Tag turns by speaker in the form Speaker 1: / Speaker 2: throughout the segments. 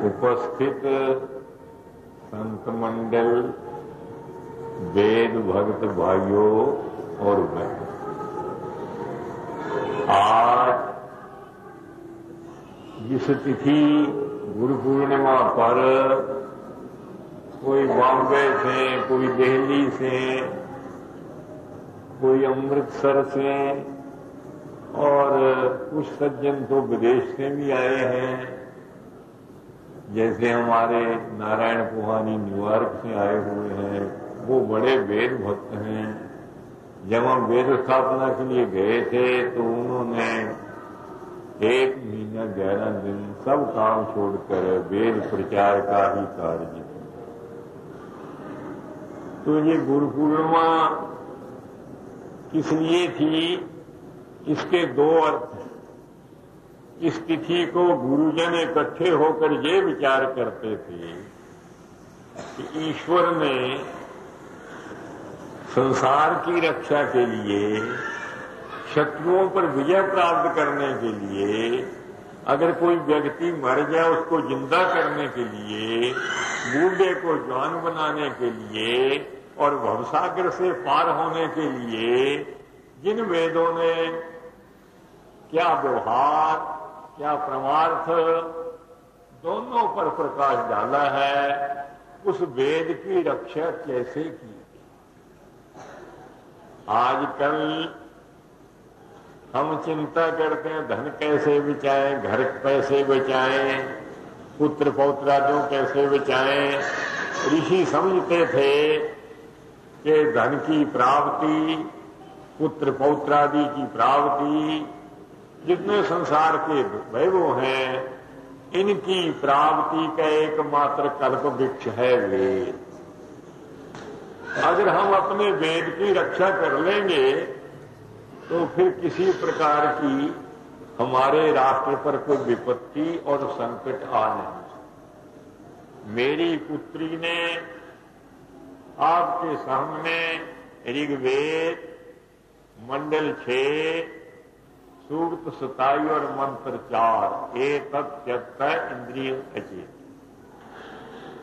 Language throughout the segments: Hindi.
Speaker 1: उपस्थित संत मंडल, वेद भक्त भाइयों और बहनों, आज जिस तिथि गुरु पूर्णिमा पर कोई बॉम्बे से, कोई दिल्ली से, कोई अमृतसर से और कुछ सज्जन तो विदेश से भी आए हैं। जैसे हमारे नारायण पुहानी न्यूयॉर्क से आए हुए हैं, वो बड़े वेद भक्त हैं। जब हम वेद स्थापना के लिए गए थे तो उन्होंने 1 महीना 11 दिन सब काम छोड़कर वेद प्रचार का ही कार्य किया। तो ये गुरु पूर्णिमा किस लिए थी, इसके 2 अर्थ हैं। इस तिथि को गुरुजन इकट्ठे होकर ये विचार करते थे कि ईश्वर ने संसार की रक्षा के लिए, शत्रुओं पर विजय प्राप्त करने के लिए, अगर कोई व्यक्ति मर जाए उसको जिंदा करने के लिए, बूढ़े को जवान बनाने के लिए और भवसागर से पार होने के लिए जिन वेदों ने क्या व्यवहार, क्या परमार्थ दोनों पर प्रकाश डाला है, उस वेद की रक्षा कैसे की। आजकल हम चिंता करते हैं धन कैसे बचाएं, घर कैसे बचाएं, पुत्र पौत्रादियों कैसे बचाएं। ऋषि समझते थे कि धन की प्राप्ति, पुत्र पौत्रादि की प्राप्ति, जितने संसार के वैभव हैं, इनकी प्राप्ति का एकमात्र कल्प वृक्ष है वेद। अगर हम अपने वेद की रक्षा कर लेंगे तो फिर किसी प्रकार की हमारे राष्ट्र पर कोई विपत्ति और संकट आ नहीं। मेरी पुत्री ने आपके सामने ऋग्वेद मंडल 6 सूक्त 27 और मंत्र 4 एतत् इंद्रिय अचेत।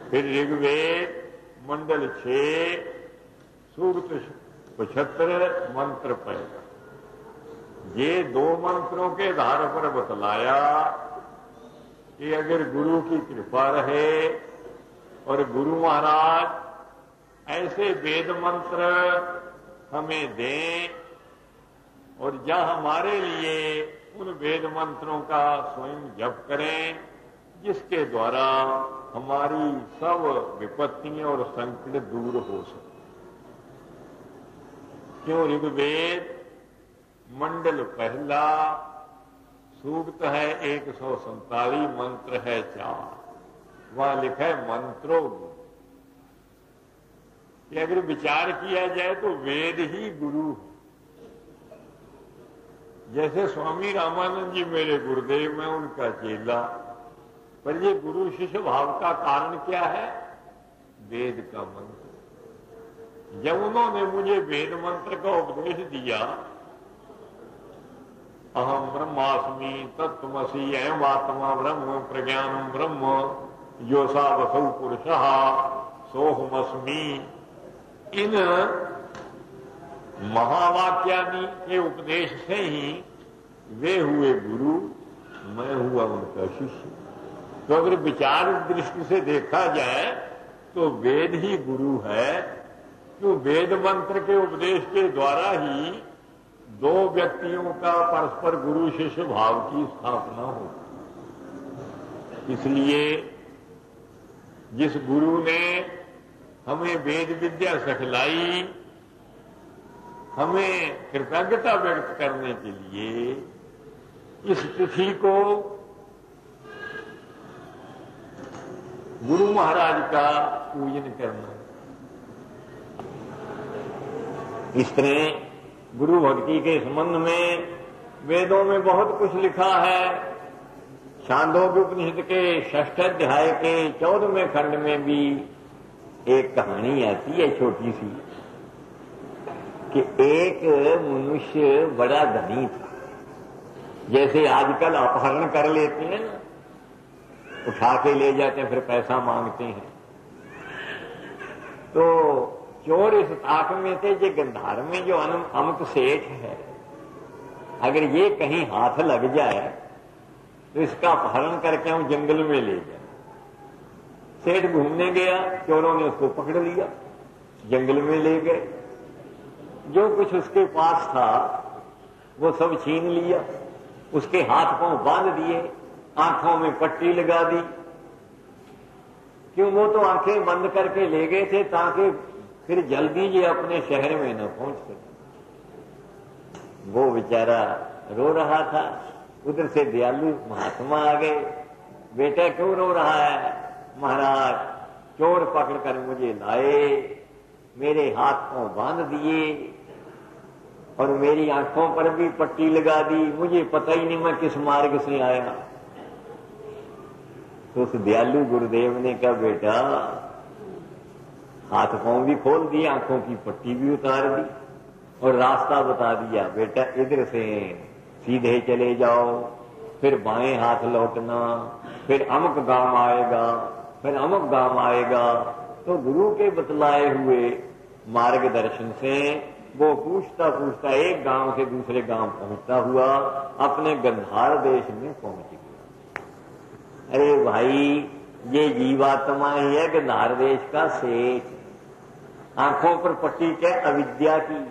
Speaker 1: फिर ऋग्वेद मंडल 6 सूक्त 75 मंत्र 5, ये 2 मंत्रों के आधार पर बतलाया कि अगर गुरु की कृपा रहे और गुरु महाराज ऐसे वेद मंत्र हमें दें और जहां हमारे लिए उन वेद मंत्रों का स्वयं जप करें, जिसके द्वारा हमारी सब विपत्तियां और संकट दूर हो सके। क्यों? ऋग्वेद मंडल 1 सूक्त है 147, मंत्र है 4। वहां लिखा है मंत्रो गुरु। कि अगर विचार किया जाए तो वेद ही गुरु है। जैसे स्वामी रामानंद जी मेरे गुरुदेव, मैं उनका चेला, पर ये गुरु शिष्य भाव का कारण क्या है? वेद का मंत्र। जब उन्होंने मुझे वेद मंत्र का उपदेश दिया, अहम ब्रह्मास्मि तत्त्वमसि अयम आत्मा ब्रह्म प्रज्ञानम ब्रह्म योसा वसौ पुरुषः सोहमस्मि, इन महावाक्यादि के उपदेश से ही वे हुए गुरु, मैं हुआ उनका शिष्य। तो अगर विचार दृष्टि से देखा जाए तो वेद ही गुरु है। क्यों? वेद मंत्र के उपदेश के द्वारा ही 2 व्यक्तियों का परस्पर गुरु शिष्य भाव की स्थापना होती। इसलिए जिस गुरु ने हमें वेद विद्या सिखलाई, हमें कृतज्ञता व्यक्त करने के लिए इस तिथि को गुरु महाराज का पूजन करना। इस तरह गुरु भक्ति के संबंध में वेदों में बहुत कुछ लिखा है। छांदोग्य उपनिषद के 6ठ अध्याय के 14वें खंड में भी एक कहानी आती है छोटी सी कि एक मनुष्य बड़ा धनी था। जैसे आजकल अपहरण कर लेते हैं ना, उठा के ले जाते हैं, फिर पैसा मांगते हैं। तो चोर इस ताक में थे, ये गंधार में जो अमुक सेठ है, अगर ये कहीं हाथ लग जाए तो इसका अपहरण करके हम जंगल में ले जाए। सेठ घूमने गया, चोरों ने उसको पकड़ लिया, जंगल में ले गए। जो कुछ उसके पास था वो सब छीन लिया, उसके हाथ पांव बांध दिए, आंखों में पट्टी लगा दी। क्यों? वो तो आंखें बंद करके ले गए थे ताकि फिर जल्दी ये अपने शहर में न पहुंच सके। वो बेचारा रो रहा था। उधर से दयालु महात्मा आ गए। बेटा क्यों रो रहा है? महाराज, चोर पकड़कर मुझे लाए, मेरे हाथ पांव बांध दिए और मेरी आंखों पर भी पट्टी लगा दी। मुझे पता ही नहीं मैं किस मार्ग से आया। तो उस दयालु गुरुदेव ने कहा, बेटा हाथ पांव भी खोल दिए, आंखों की पट्टी भी उतार दी और रास्ता बता दिया। बेटा इधर से सीधे चले जाओ, फिर बाएं हाथ लौटना, फिर अमुक गांव आएगा, फिर अमुक गांव आएगा। तो गुरु के बतलाए हुए मार्गदर्शन से वो पूछता पूछता एक गांव से दूसरे गांव पहुंचता हुआ अपने गंधार देश में पहुंच गया। अरे भाई, ये जीवात्मा ही है गंधार देश का सेठ। आंखों पर पट्टी क्या? अविद्या की।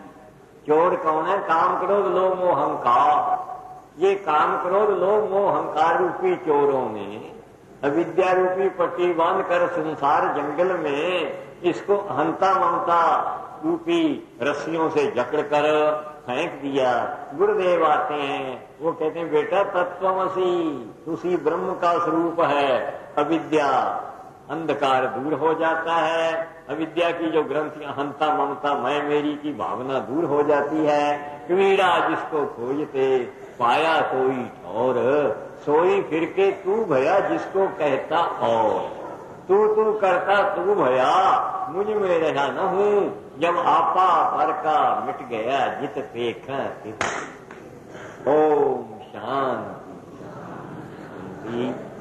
Speaker 1: चोर कौन है? काम क्रोध लोभ मोह अहंकार। ये काम क्रोध लोभ मोह अहंकार रूपी चोरों ने अविद्या रूपी पट्टी बांधकर संसार जंगल में इसको अहंता ममता रूपी रस्सियों से जकड़कर फेंक दिया। गुरुदेव आते हैं, वो कहते हैं, बेटा तत्वमसि, उसी ब्रह्म का स्वरूप है। अविद्या अंधकार दूर हो जाता है, अविद्या की जो ग्रंथि अहंता ममता मैं मेरी की भावना दूर हो जाती है। क्रीड़ा जिसको खोजते पाया सोई ठौर, सोई फिर के तू भया जिसको कहता और। तू करता तू भया, मुझ में रहा न हूं, जब आपा पर का मिट गया जित देखा तित। ओम शांति।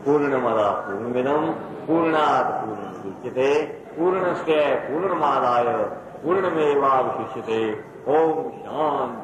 Speaker 1: पूर्णमदा पूर्णमिदं पूर्णात् पूर्णमुदच्यते पूर्णस्य पूर्णमादाय पूर्णमेवावशिष्यते। ओम शांति।